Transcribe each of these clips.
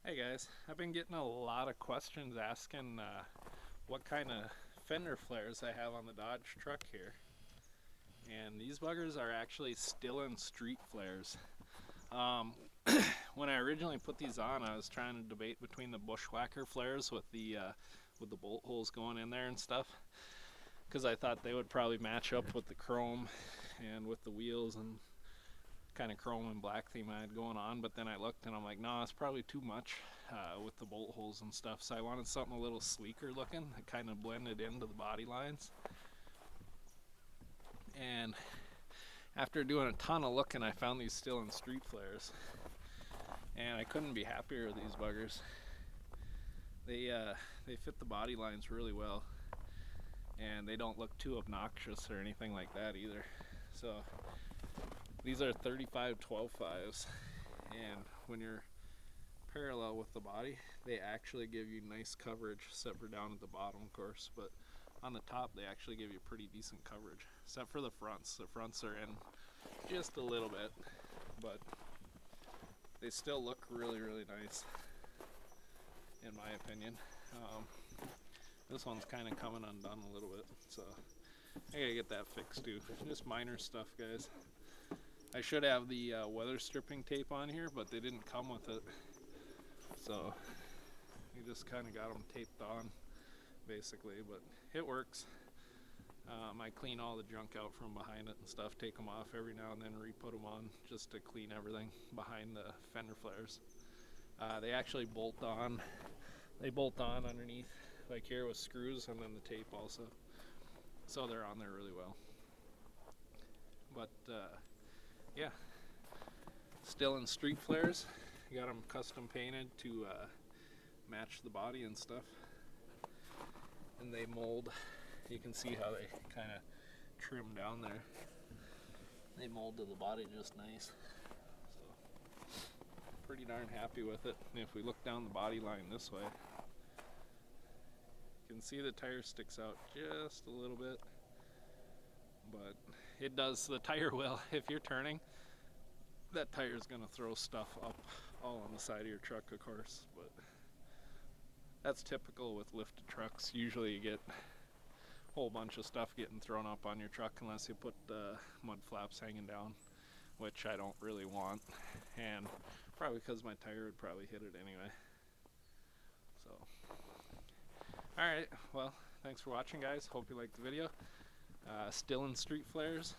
Hey guys, I've been getting a lot of questions asking what kind of fender flares I have on the Dodge truck here. And these buggers are actually Stillen Street Flares. Um, when I originally put these on, I was trying to debate between the Bushwhacker flares with the bolt holes going in there and stuff, because I thought they would probably match up with the chrome and with the wheels and kind of chrome and black theme I had going on. But then I looked and I'm like, no, it's probably too much with the bolt holes and stuff. So I wanted something a little sleeker looking that kind of blended into the body lines. And after doing a ton of looking, I found these Stillen Street Flares, and I couldn't be happier with these buggers. They fit the body lines really well, and they don't look too obnoxious or anything like that either. So these are 35 12.5s, and when you're parallel with the body, they actually give you nice coverage, except for down at the bottom, of course. But on the top, they actually give you pretty decent coverage, except for the fronts. The fronts are in just a little bit, but they still look really, really nice, in my opinion. This one's kind of coming undone a little bit, so I gotta get that fixed too. Just minor stuff, guys. I should have the weather stripping tape on here, but they didn't come with it, so we just kind of got them taped on, basically. But it works. I clean all the junk out from behind it and stuff, take them off every now and then, re-put them on just to clean everything behind the fender flares. They actually bolt on. They bolt on underneath, like here with screws, and then the tape also. So they're on there really well. But yeah, Stillen Street Flares. Got them custom painted to match the body and stuff. And they mold. You can see how they kind of trim down there. They mold to the body just nice. So pretty darn happy with it. And if we look down the body line this way, you can see the tire sticks out just a little bit. But it does, the tire will, if you're turning, that tire is going to throw stuff up all on the side of your truck, of course. But that's typical with lifted trucks. Usually you get whole bunch of stuff getting thrown up on your truck unless you put mud flaps hanging down, which I don't really want, and probably because my tire would probably hit it anyway. So alright, well, thanks for watching, guys. Hope you liked the video. Stillen Street Flares,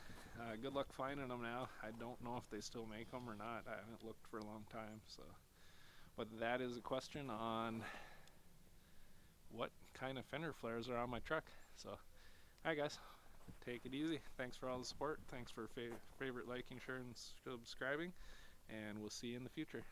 good luck finding them now. I don't know if they still make them or not. I haven't looked for a long time, so. But that is a question on what kind of fender flares are on my truck. So, alright guys, take it easy. Thanks for all the support. Thanks for favorite, liking, sharing, subscribing, and we'll see you in the future.